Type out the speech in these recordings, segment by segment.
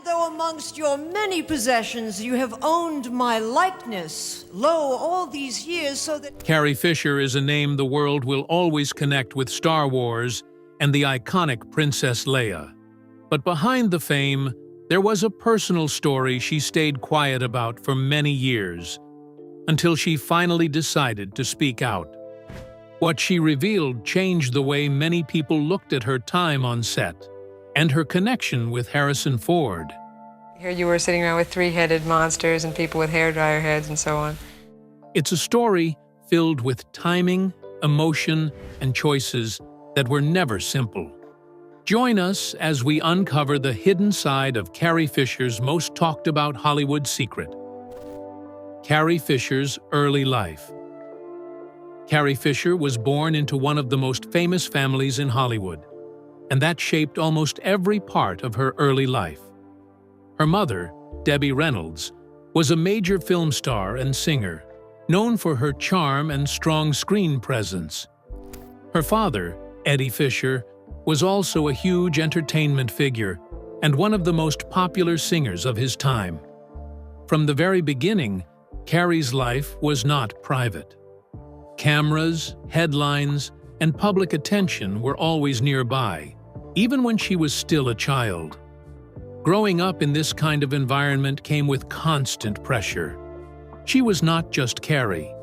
Though amongst your many possessions you have owned my likeness, lo, all these years, so that— Carrie Fisher is a name the world will always connect with Star Wars and the iconic Princess Leia. But behind the fame, there was a personal story she stayed quiet about for many years, until she finally decided to speak out. What she revealed changed the way many people looked at her time on set and her connection with Harrison Ford. Here you were sitting around with three-headed monsters and people with hairdryer heads and so on. It's a story filled with timing, emotion, and choices that were never simple. Join us as we uncover the hidden side of Carrie Fisher's most talked-about Hollywood secret. Carrie Fisher's early life. Carrie Fisher was born into one of the most famous families in Hollywood, and that shaped almost every part of her early life. Her mother, Debbie Reynolds, was a major film star and singer, known for her charm and strong screen presence. Her father, Eddie Fisher, was also a huge entertainment figure and one of the most popular singers of his time. From the very beginning, Carrie's life was not private. Cameras, headlines, and public attention were always nearby, even when she was still a child. Growing up in this kind of environment came with constant pressure. She was not just Carrie.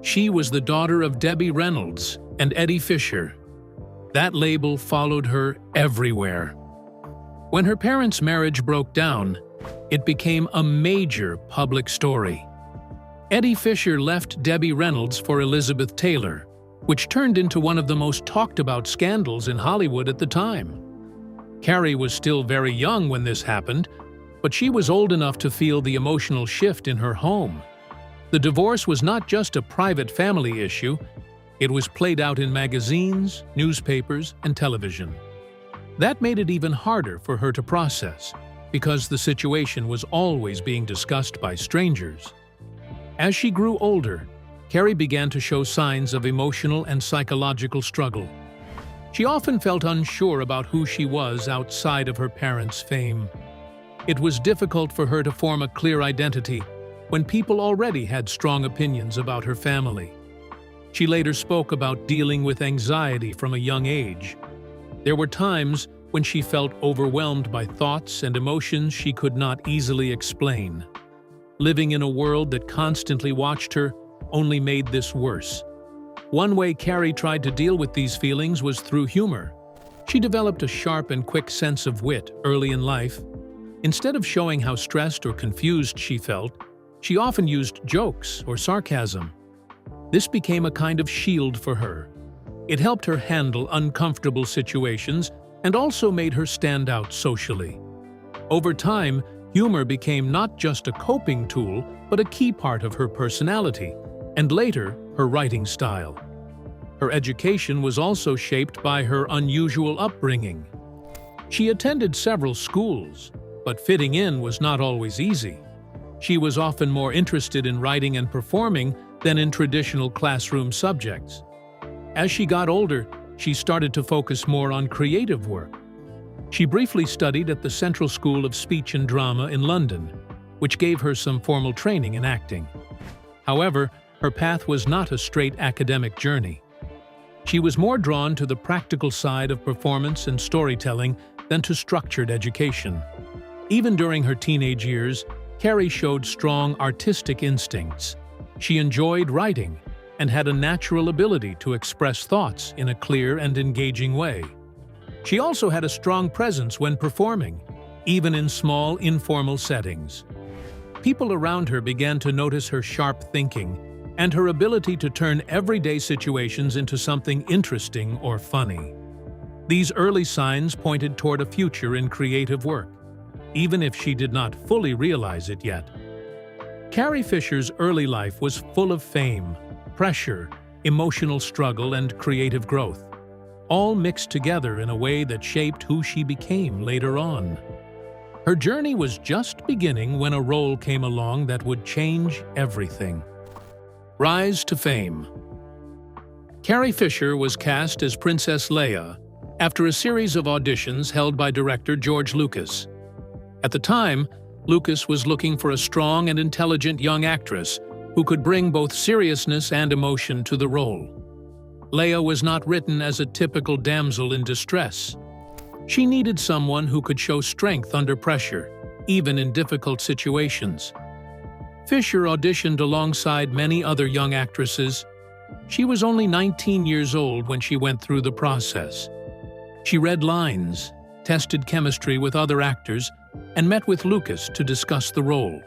She was the daughter of Debbie Reynolds and Eddie Fisher. That label followed her everywhere. When her parents' marriage broke down, it became a major public story. Eddie Fisher left Debbie Reynolds for Elizabeth Taylor, which turned into one of the most talked-about scandals in Hollywood at the time. Carrie was still very young when this happened, but she was old enough to feel the emotional shift in her home. The divorce was not just a private family issue, it was played out in magazines, newspapers, and television. That made it even harder for her to process, because the situation was always being discussed by strangers. As she grew older, Carrie began to show signs of emotional and psychological struggle. She often felt unsure about who she was outside of her parents' fame. It was difficult for her to form a clear identity when people already had strong opinions about her family. She later spoke about dealing with anxiety from a young age. There were times when she felt overwhelmed by thoughts and emotions she could not easily explain. Living in a world that constantly watched her only made this worse. One way Carrie tried to deal with these feelings was through humor. She developed a sharp and quick sense of wit early in life. Instead of showing how stressed or confused she felt, she often used jokes or sarcasm. This became a kind of shield for her. It helped her handle uncomfortable situations and also made her stand out socially. Over time, humor became not just a coping tool, but a key part of her personality, and later, her writing style. Her education was also shaped by her unusual upbringing. She attended several schools, but fitting in was not always easy. She was often more interested in writing and performing than in traditional classroom subjects. As she got older, she started to focus more on creative work. She briefly studied at the Central School of Speech and Drama in London, which gave her some formal training in acting. However, her path was not a straight academic journey. She was more drawn to the practical side of performance and storytelling than to structured education. Even during her teenage years, Carrie showed strong artistic instincts. She enjoyed writing and had a natural ability to express thoughts in a clear and engaging way. She also had a strong presence when performing, even in small, informal settings. People around her began to notice her sharp thinking and her ability to turn everyday situations into something interesting or funny. These early signs pointed toward a future in creative work, even if she did not fully realize it yet. Carrie Fisher's early life was full of fame, pressure, emotional struggle, and creative growth, all mixed together in a way that shaped who she became later on. Her journey was just beginning when a role came along that would change everything. Rise to fame. Carrie Fisher was cast as Princess Leia after a series of auditions held by director George Lucas. At the time, Lucas was looking for a strong and intelligent young actress who could bring both seriousness and emotion to the role. Leia was not written as a typical damsel in distress. She needed someone who could show strength under pressure, even in difficult situations. Fisher auditioned alongside many other young actresses. She was only 19 years old when she went through the process. She read lines, tested chemistry with other actors, and met with Lucas to discuss the role.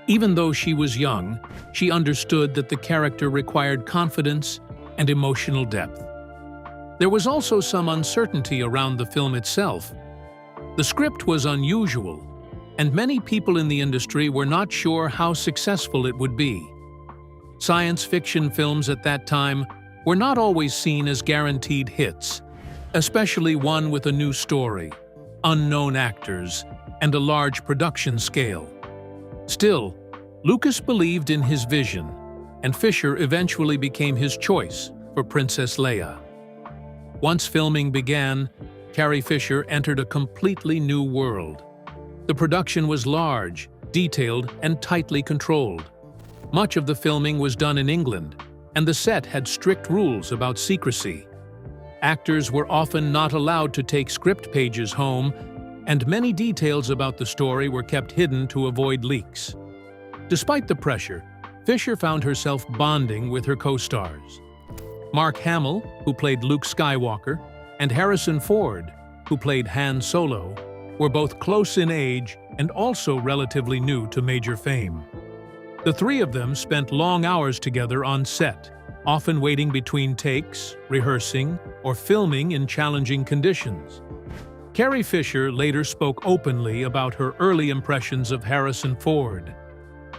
Even though she was young, she understood that the character required confidence and emotional depth. There was also some uncertainty around the film itself. The script was unusual, and many people in the industry were not sure how successful it would be. Science fiction films at that time were not always seen as guaranteed hits, especially one with a new story, unknown actors, and a large production scale. Still, Lucas believed in his vision, and Fisher eventually became his choice for Princess Leia. Once filming began, Carrie Fisher entered a completely new world. The production was large, detailed, and tightly controlled. Much of the filming was done in England, and the set had strict rules about secrecy. Actors were often not allowed to take script pages home, and many details about the story were kept hidden to avoid leaks. Despite the pressure, Fisher found herself bonding with her co-stars. Mark Hamill, who played Luke Skywalker, and Harrison Ford, who played Han Solo, were both close in age and also relatively new to major fame. The three of them spent long hours together on set, often waiting between takes, rehearsing, or filming in challenging conditions. Carrie Fisher later spoke openly about her early impressions of Harrison Ford.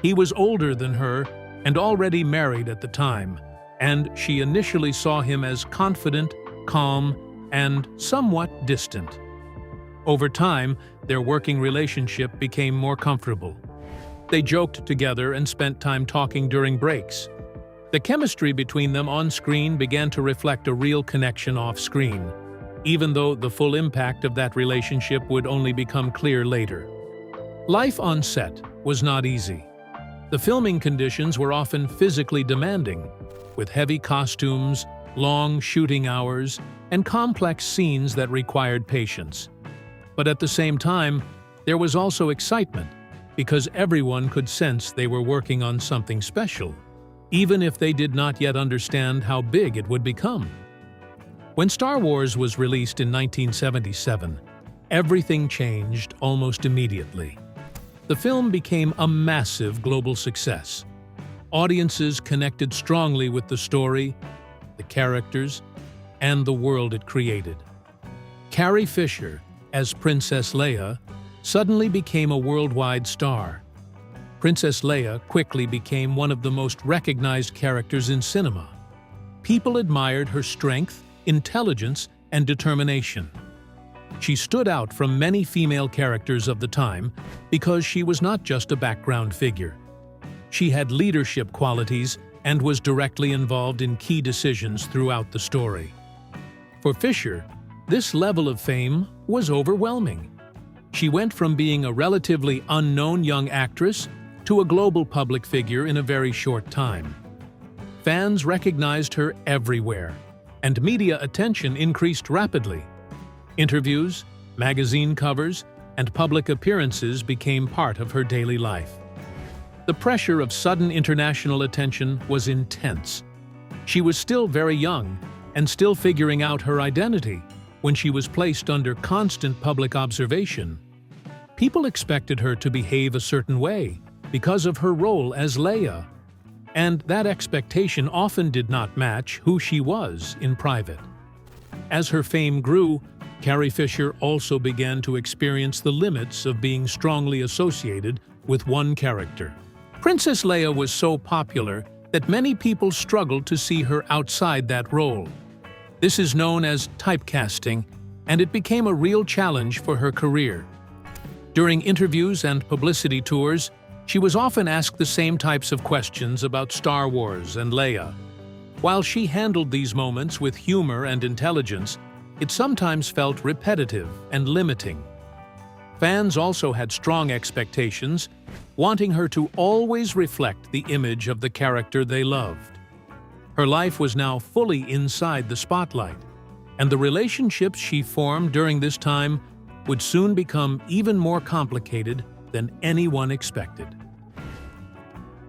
He was older than her and already married at the time, and she initially saw him as confident, calm, and somewhat distant. Over time, their working relationship became more comfortable. They joked together and spent time talking during breaks. The chemistry between them on screen began to reflect a real connection off-screen, even though the full impact of that relationship would only become clear later. Life on set was not easy. The filming conditions were often physically demanding, with heavy costumes, long shooting hours, and complex scenes that required patience. But at the same time, there was also excitement, because everyone could sense they were working on something special, even if they did not yet understand how big it would become. When Star Wars was released in 1977, everything changed almost immediately. The film became a massive global success. Audiences connected strongly with the story, the characters, and the world it created. Carrie Fisher, as Princess Leia, suddenly became a worldwide star. Princess Leia quickly became one of the most recognized characters in cinema. People admired her strength, intelligence, and determination. She stood out from many female characters of the time because she was not just a background figure. She had leadership qualities and was directly involved in key decisions throughout the story. For Fisher, this level of fame was overwhelming. She went from being a relatively unknown young actress to a global public figure in a very short time. Fans recognized her everywhere, and media attention increased rapidly. Interviews, magazine covers, and public appearances became part of her daily life. The pressure of sudden international attention was intense. She was still very young and still figuring out her identity when she was placed under constant public observation. People expected her to behave a certain way because of her role as Leia, and that expectation often did not match who she was in private. As her fame grew, Carrie Fisher also began to experience the limits of being strongly associated with one character. Princess Leia was so popular that many people struggled to see her outside that role. This is known as typecasting, and it became a real challenge for her career. During interviews and publicity tours, she was often asked the same types of questions about Star Wars and Leia. While she handled these moments with humor and intelligence, it sometimes felt repetitive and limiting. Fans also had strong expectations, wanting her to always reflect the image of the character they loved. Her life was now fully inside the spotlight, and the relationships she formed during this time would soon become even more complicated than anyone expected.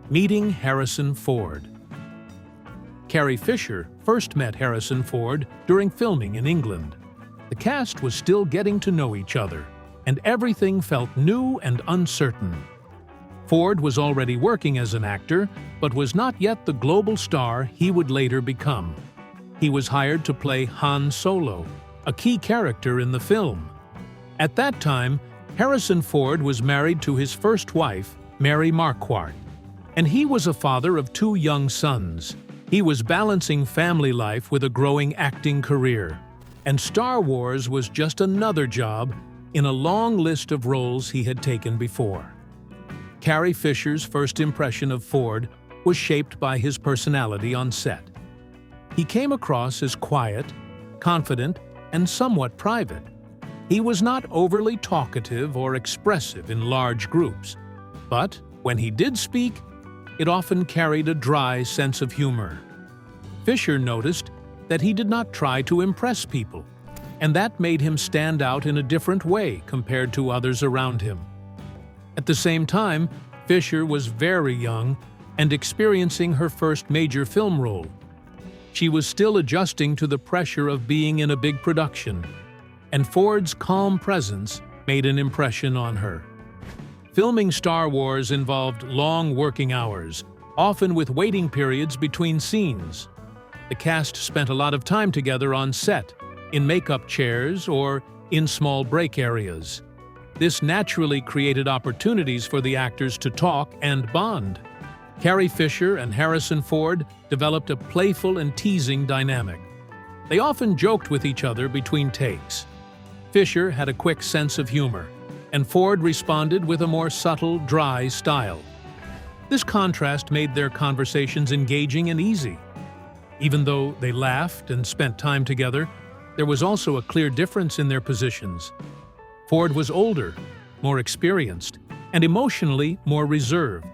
Meeting Harrison Ford. Carrie Fisher first met Harrison Ford during filming in England. The cast was still getting to know each other, and everything felt new and uncertain. Ford was already working as an actor, but was not yet the global star he would later become. He was hired to play Han Solo, a key character in the film. At that time, Harrison Ford was married to his first wife, Mary Marquardt, and he was a father of 2 young sons. He was balancing family life with a growing acting career, and Star Wars was just another job in a long list of roles he had taken before. Carrie Fisher's first impression of Ford was shaped by his personality on set. He came across as quiet, confident, and somewhat private. He was not overly talkative or expressive in large groups, but when he did speak, it often carried a dry sense of humor. Fisher noticed that he did not try to impress people, and that made him stand out in a different way compared to others around him. At the same time, Fisher was very young and experiencing her first major film role. She was still adjusting to the pressure of being in a big production, and Ford's calm presence made an impression on her. Filming Star Wars involved long working hours, often with waiting periods between scenes. The cast spent a lot of time together on set, in makeup chairs or in small break areas. This naturally created opportunities for the actors to talk and bond. Carrie Fisher and Harrison Ford developed a playful and teasing dynamic. They often joked with each other between takes. Fisher had a quick sense of humor, and Ford responded with a more subtle, dry style. This contrast made their conversations engaging and easy. Even though they laughed and spent time together, there was also a clear difference in their positions. Ford was older, more experienced, and emotionally more reserved.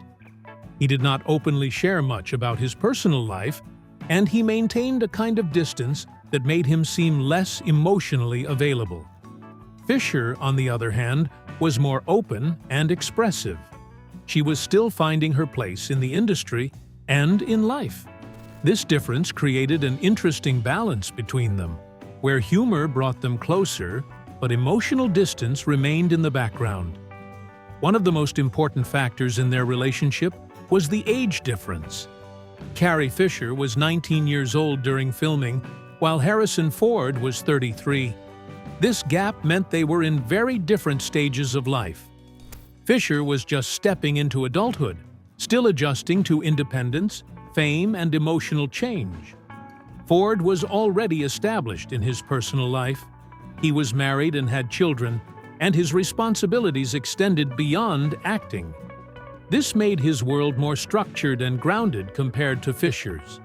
He did not openly share much about his personal life, and he maintained a kind of distance that made him seem less emotionally available. Fisher, on the other hand, was more open and expressive. She was still finding her place in the industry and in life. This difference created an interesting balance between them, where humor brought them closer, but emotional distance remained in the background. One of the most important factors in their relationship was the age difference. Carrie Fisher was 19 years old during filming, while Harrison Ford was 33. This gap meant they were in very different stages of life. Fisher was just stepping into adulthood, still adjusting to independence, fame, and emotional change. Ford was already established in his personal life. He was married and had children, and his responsibilities extended beyond acting. This made his world more structured and grounded compared to Fisher's.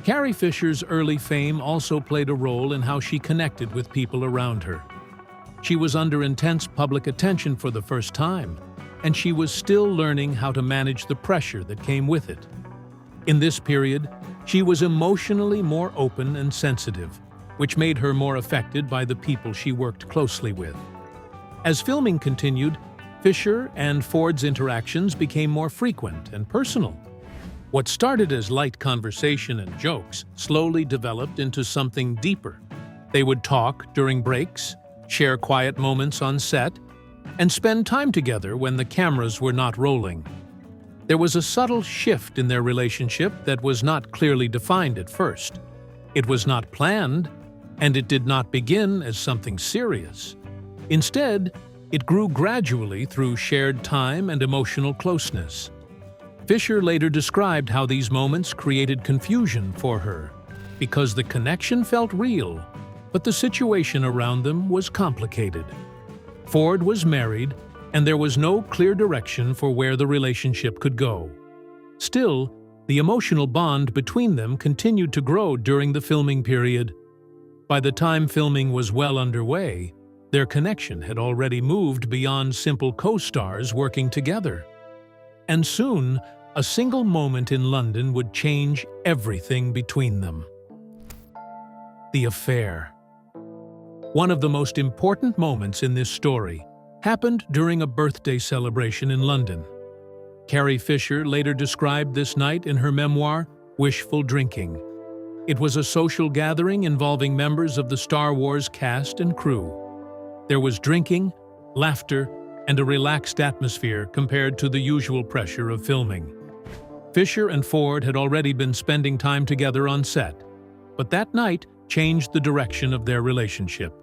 Carrie Fisher's early fame also played a role in how she connected with people around her. She was under intense public attention for the first time, and she was still learning how to manage the pressure that came with it. In this period, she was emotionally more open and sensitive, which made her more affected by the people she worked closely with. As filming continued, Fisher and Ford's interactions became more frequent and personal. What started as light conversation and jokes slowly developed into something deeper. They would talk during breaks, share quiet moments on set, and spend time together when the cameras were not rolling. There was a subtle shift in their relationship that was not clearly defined at first. It was not planned, and it did not begin as something serious. Instead, it grew gradually through shared time and emotional closeness. Fisher later described how these moments created confusion for her, because the connection felt real, but the situation around them was complicated. Ford was married, and there was no clear direction for where the relationship could go. Still, the emotional bond between them continued to grow during the filming period. By the time filming was well underway, Their connection had already moved beyond simple co-stars working together. And soon, a single moment in London would change everything between them. The affair. One of the most important moments in this story happened during a birthday celebration in London. Carrie Fisher later described this night in her memoir, Wishful Drinking. It was a social gathering involving members of the Star Wars cast and crew. There was drinking, laughter, and a relaxed atmosphere compared to the usual pressure of filming. Fisher and Ford had already been spending time together on set, but that night changed the direction of their relationship.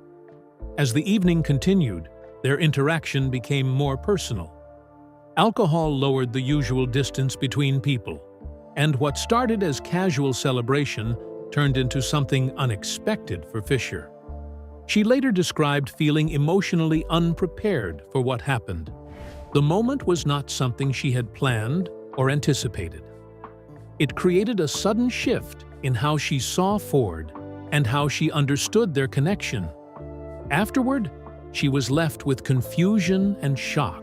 As the evening continued, their interaction became more personal. Alcohol lowered the usual distance between people, and what started as casual celebration turned into something unexpected for Fisher. She later described feeling emotionally unprepared for what happened. The moment was not something she had planned or anticipated. It created a sudden shift in how she saw Ford and how she understood their connection. Afterward, she was left with confusion and shock,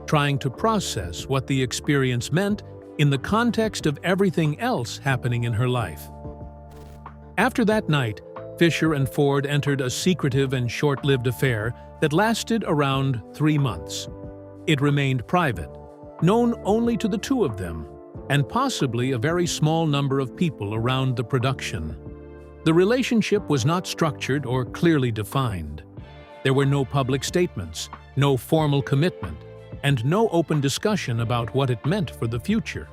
trying to process what the experience meant in the context of everything else happening in her life. After that night, Fisher and Ford entered a secretive and short-lived affair that lasted around 3 months. It remained private, known only to the two of them, and possibly a very small number of people around the production. The relationship was not structured or clearly defined. There were no public statements, no formal commitment, and no open discussion about what it meant for the future.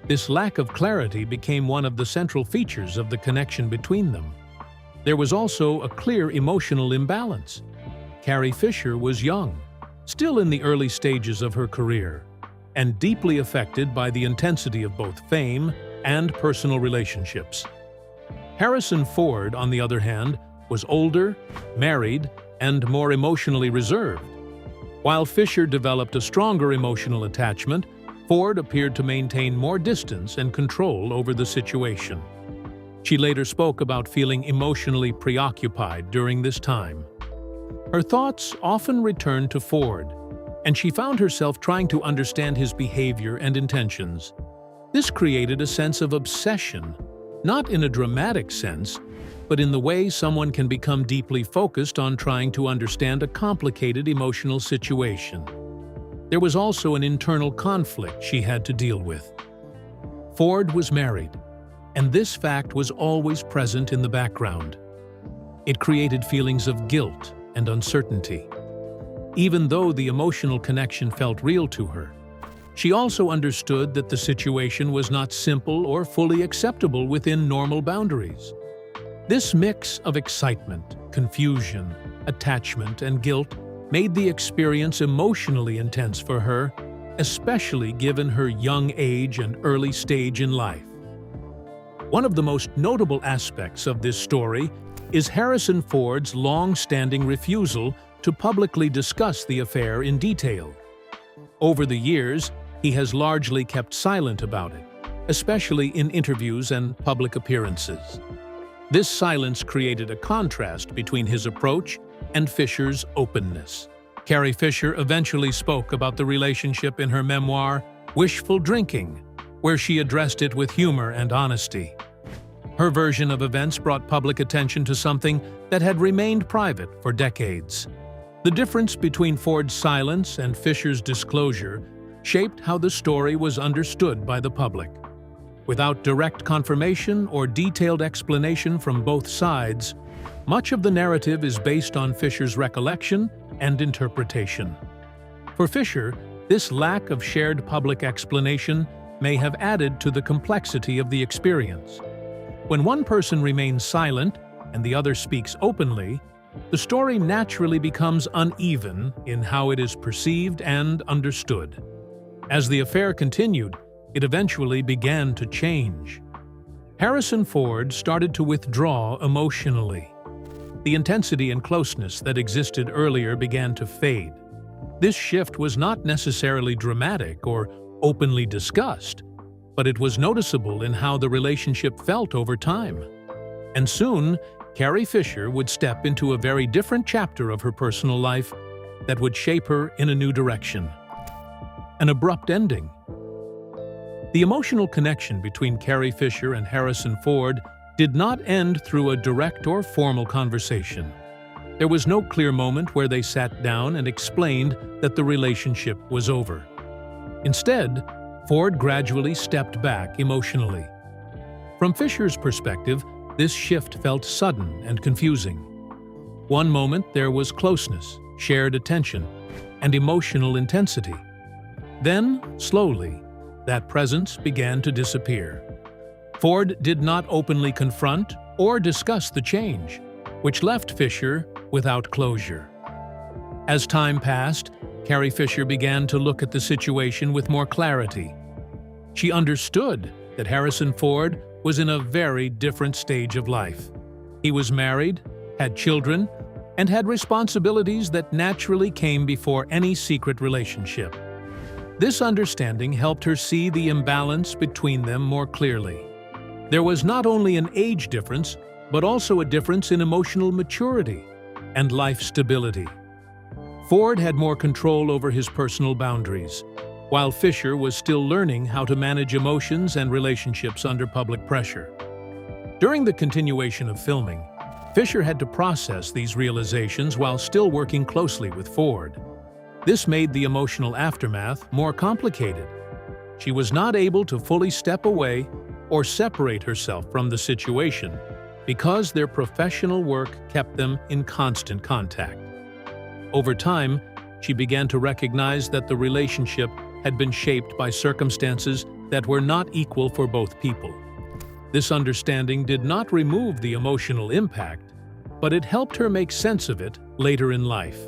This lack of clarity became one of the central features of the connection between them. There was also a clear emotional imbalance. Carrie Fisher was young, still in the early stages of her career, and deeply affected by the intensity of both fame and personal relationships. Harrison Ford, on the other hand, was older, married, and more emotionally reserved. While Fisher developed a stronger emotional attachment, Ford appeared to maintain more distance and control over the situation. She later spoke about feeling emotionally preoccupied during this time. Her thoughts often returned to Ford, and she found herself trying to understand his behavior and intentions. This created a sense of obsession, not in a dramatic sense, but in the way someone can become deeply focused on trying to understand a complicated emotional situation. There was also an internal conflict she had to deal with. Ford was married, and this fact was always present in the background. It created feelings of guilt and uncertainty. Even though the emotional connection felt real to her, she also understood that the situation was not simple or fully acceptable within normal boundaries. This mix of excitement, confusion, attachment, and guilt made the experience emotionally intense for her, especially given her young age and early stage in life. One of the most notable aspects of this story is Harrison Ford's long-standing refusal to publicly discuss the affair in detail. Over the years, he has largely kept silent about it, especially in interviews and public appearances. This silence created a contrast between his approach and Fisher's openness. Carrie Fisher eventually spoke about the relationship in her memoir, Wishful Drinking, where she addressed it with humor and honesty. Her version of events brought public attention to something that had remained private for decades. The difference between Ford's silence and Fisher's disclosure shaped how the story was understood by the public. Without direct confirmation or detailed explanation from both sides, much of the narrative is based on Fisher's recollection and interpretation. For Fisher, this lack of shared public explanation may have added to the complexity of the experience. When one person remains silent and the other speaks openly, the story naturally becomes uneven in how it is perceived and understood. As the affair continued, it eventually began to change. Harrison Ford started to withdraw emotionally. The intensity and closeness that existed earlier began to fade. This shift was not necessarily dramatic or openly discussed, but it was noticeable in how the relationship felt over time. And soon, Carrie Fisher would step into a very different chapter of her personal life that would shape her in a new direction. An abrupt ending. The emotional connection between Carrie Fisher and Harrison Ford did not end through a direct or formal conversation. There was no clear moment where they sat down and explained that the relationship was over. Instead, Ford gradually stepped back emotionally. From Fisher's perspective, this shift felt sudden and confusing. One moment there was closeness, shared attention, and emotional intensity. Then, slowly, that presence began to disappear. Ford did not openly confront or discuss the change, which left Fisher without closure. As time passed, Carrie Fisher began to look at the situation with more clarity. She understood that Harrison Ford was in a very different stage of life. He was married, had children, and had responsibilities that naturally came before any secret relationship. This understanding helped her see the imbalance between them more clearly. There was not only an age difference, but also a difference in emotional maturity and life stability. Ford had more control over his personal boundaries, while Fisher was still learning how to manage emotions and relationships under public pressure. During the continuation of filming, Fisher had to process these realizations while still working closely with Ford. This made the emotional aftermath more complicated. She was not able to fully step away or separate herself from the situation because their professional work kept them in constant contact. Over time, she began to recognize that the relationship had been shaped by circumstances that were not equal for both people. This understanding did not remove the emotional impact, but it helped her make sense of it later in life.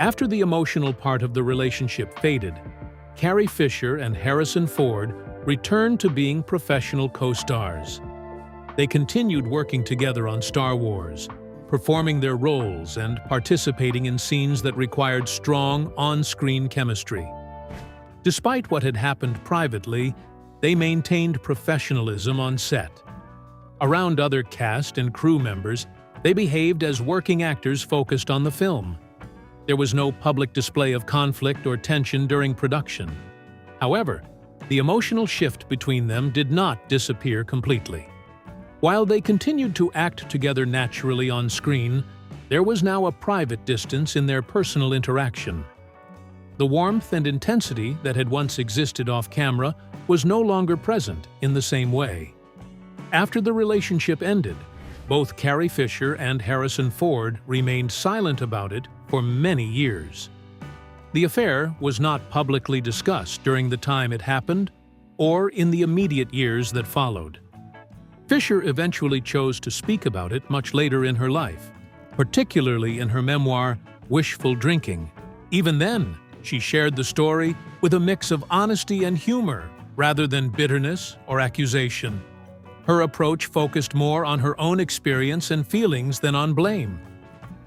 After the emotional part of the relationship faded, Carrie Fisher and Harrison Ford returned to being professional co-stars. They continued working together on Star Wars, performing their roles and participating in scenes that required strong on-screen chemistry. Despite what had happened privately, they maintained professionalism on set. Around other cast and crew members, they behaved as working actors focused on the film. There was no public display of conflict or tension during production. However, the emotional shift between them did not disappear completely. While they continued to act together naturally on screen, there was now a private distance in their personal interaction. The warmth and intensity that had once existed off-camera was no longer present in the same way. After the relationship ended, both Carrie Fisher and Harrison Ford remained silent about it for many years. The affair was not publicly discussed during the time it happened or in the immediate years that followed. Fisher eventually chose to speak about it much later in her life, particularly in her memoir, Wishful Drinking. Even then, she shared the story with a mix of honesty and humor rather than bitterness or accusation. Her approach focused more on her own experience and feelings than on blame.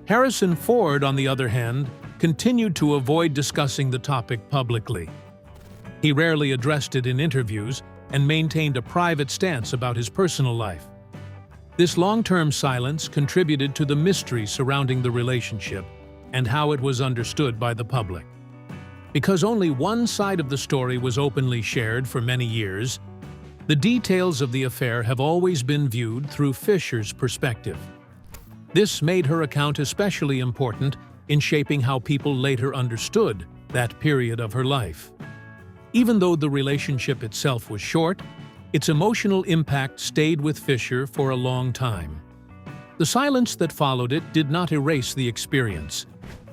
Harrison Ford, on the other hand, continued to avoid discussing the topic publicly. He rarely addressed it in interviews and maintained a private stance about his personal life. This long-term silence contributed to the mystery surrounding the relationship and how it was understood by the public. Because only one side of the story was openly shared for many years, the details of the affair have always been viewed through Fisher's perspective. This made her account especially important in shaping how people later understood that period of her life. Even though the relationship itself was short, its emotional impact stayed with Fisher for a long time. The silence that followed it did not erase the experience,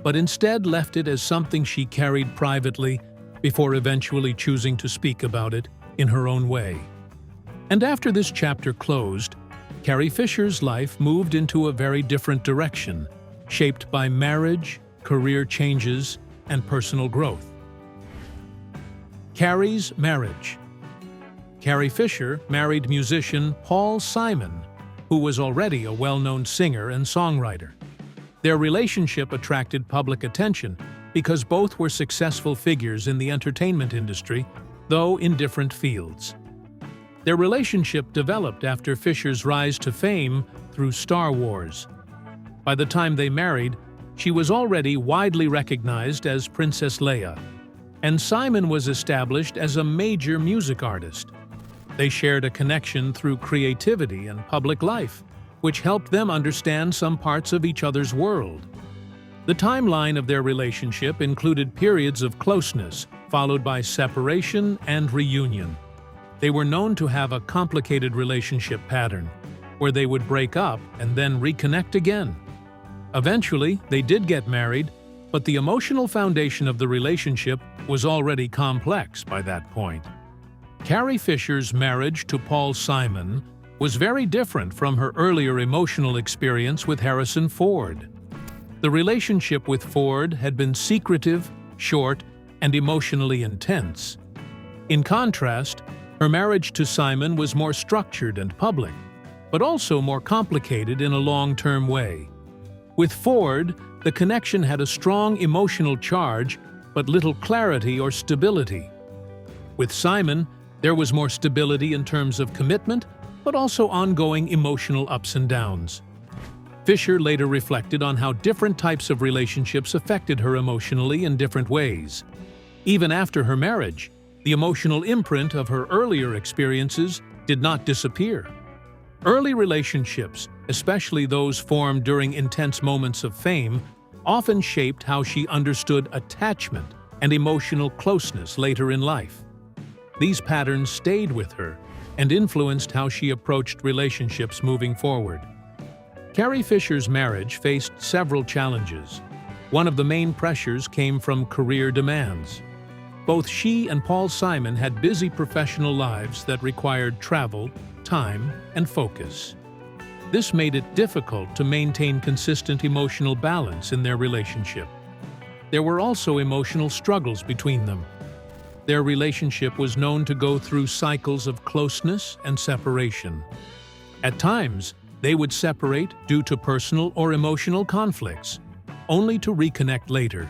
but instead left it as something she carried privately before eventually choosing to speak about it in her own way. And after this chapter closed, Carrie Fisher's life moved into a very different direction, shaped by marriage, career changes, and personal growth. Carrie's marriage. Carrie Fisher married musician Paul Simon, who was already a well-known singer and songwriter. Their relationship attracted public attention because both were successful figures in the entertainment industry, though in different fields. Their relationship developed after Fisher's rise to fame through Star Wars. By the time they married, she was already widely recognized as Princess Leia, and Simon was established as a major music artist. They shared a connection through creativity and public life, which helped them understand some parts of each other's world. The timeline of their relationship included periods of closeness, followed by separation and reunion. They were known to have a complicated relationship pattern, where they would break up and then reconnect again. Eventually, they did get married, but the emotional foundation of the relationship was already complex by that point. Carrie Fisher's marriage to Paul Simon was very different from her earlier emotional experience with Harrison Ford. The relationship with Ford had been secretive, short, and emotionally intense. In contrast, her marriage to Simon was more structured and public, but also more complicated in a long-term way. With Ford, the connection had a strong emotional charge, but little clarity or stability. With Simon, there was more stability in terms of commitment, but also ongoing emotional ups and downs. Fisher later reflected on how different types of relationships affected her emotionally in different ways. Even after her marriage, the emotional imprint of her earlier experiences did not disappear. Early relationships, especially those formed during intense moments of fame, often shaped how she understood attachment and emotional closeness later in life. These patterns stayed with her and influenced how she approached relationships moving forward. Carrie Fisher's marriage faced several challenges. One of the main pressures came from career demands. Both she and Paul Simon had busy professional lives that required travel, time, and focus. This made it difficult to maintain consistent emotional balance in their relationship. There were also emotional struggles between them. Their relationship was known to go through cycles of closeness and separation. At times, they would separate due to personal or emotional conflicts, only to reconnect later.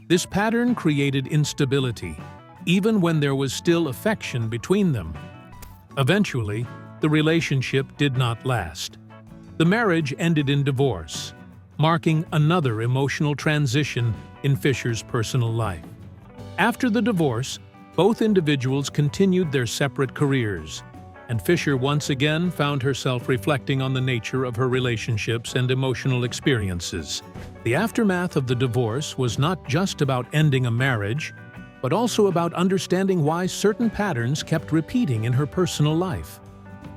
This pattern created instability, even when there was still affection between them. Eventually, the relationship did not last. The marriage ended in divorce, marking another emotional transition in Fisher's personal life. After the divorce, both individuals continued their separate careers, and Fisher once again found herself reflecting on the nature of her relationships and emotional experiences. The aftermath of the divorce was not just about ending a marriage, but also about understanding why certain patterns kept repeating in her personal life.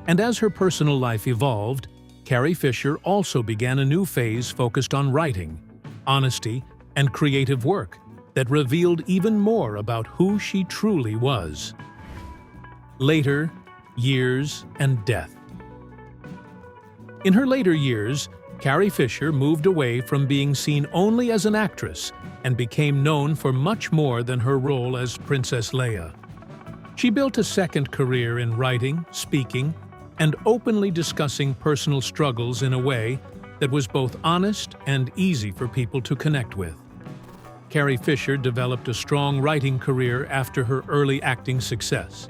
And as her personal life evolved, Carrie Fisher also began a new phase focused on writing, honesty, and creative work that revealed even more about who she truly was. Later, years and death. In her later years, Carrie Fisher moved away from being seen only as an actress and became known for much more than her role as Princess Leia. She built a second career in writing, speaking, and openly discussing personal struggles in a way that was both honest and easy for people to connect with. Carrie Fisher developed a strong writing career after her early acting success.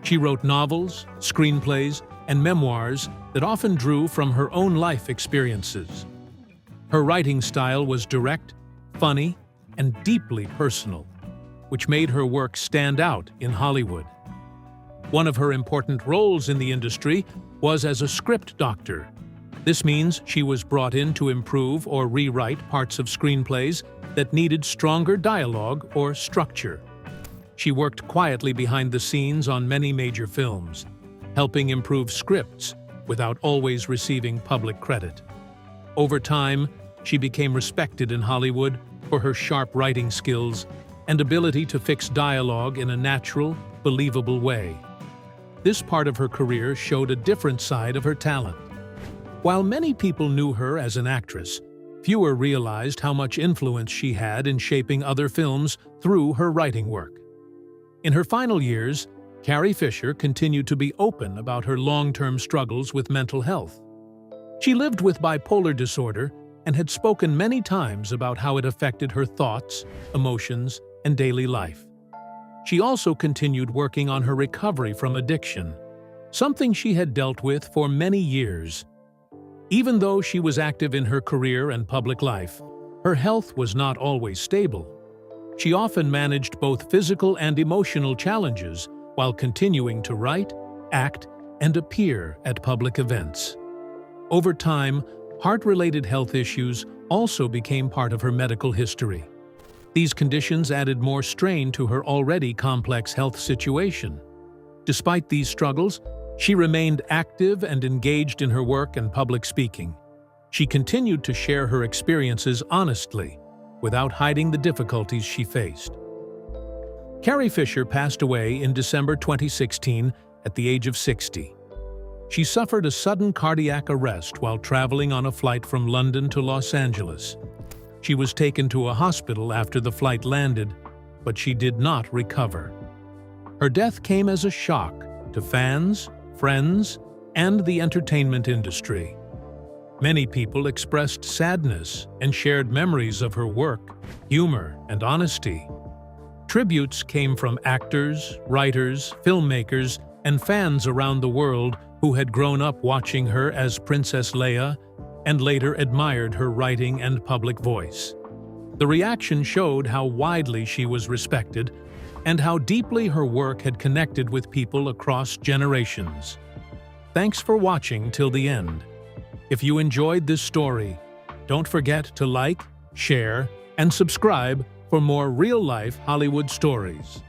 She wrote novels, screenplays, and memoirs that often drew from her own life experiences. Her writing style was direct, funny, and deeply personal, which made her work stand out in Hollywood. One of her important roles in the industry was as a script doctor. This means she was brought in to improve or rewrite parts of screenplays that needed stronger dialogue or structure. She worked quietly behind the scenes on many major films, helping improve scripts without always receiving public credit. Over time, she became respected in Hollywood for her sharp writing skills and ability to fix dialogue in a natural, believable way. This part of her career showed a different side of her talent. While many people knew her as an actress, fewer realized how much influence she had in shaping other films through her writing work. In her final years, Carrie Fisher continued to be open about her long-term struggles with mental health. She lived with bipolar disorder and had spoken many times about how it affected her thoughts, emotions, and daily life. She also continued working on her recovery from addiction, something she had dealt with for many years. Even though she was active in her career and public life, her health was not always stable. She often managed both physical and emotional challenges while continuing to write, act, and appear at public events. Over time, heart-related health issues also became part of her medical history. These conditions added more strain to her already complex health situation. Despite these struggles, she remained active and engaged in her work and public speaking. She continued to share her experiences honestly, without hiding the difficulties she faced. Carrie Fisher passed away in December 2016 at the age of 60. She suffered a sudden cardiac arrest while traveling on a flight from London to Los Angeles. She was taken to a hospital after the flight landed, but she did not recover. Her death came as a shock to fans, friends, and the entertainment industry. Many people expressed sadness and shared memories of her work, humor, and honesty. Tributes came from actors, writers, filmmakers, and fans around the world who had grown up watching her as Princess Leia and later admired her writing and public voice. The reaction showed how widely she was respected and how deeply her work had connected with people across generations. Thanks for watching till the end. If you enjoyed this story, don't forget to like, share, and subscribe for more real-life Hollywood stories.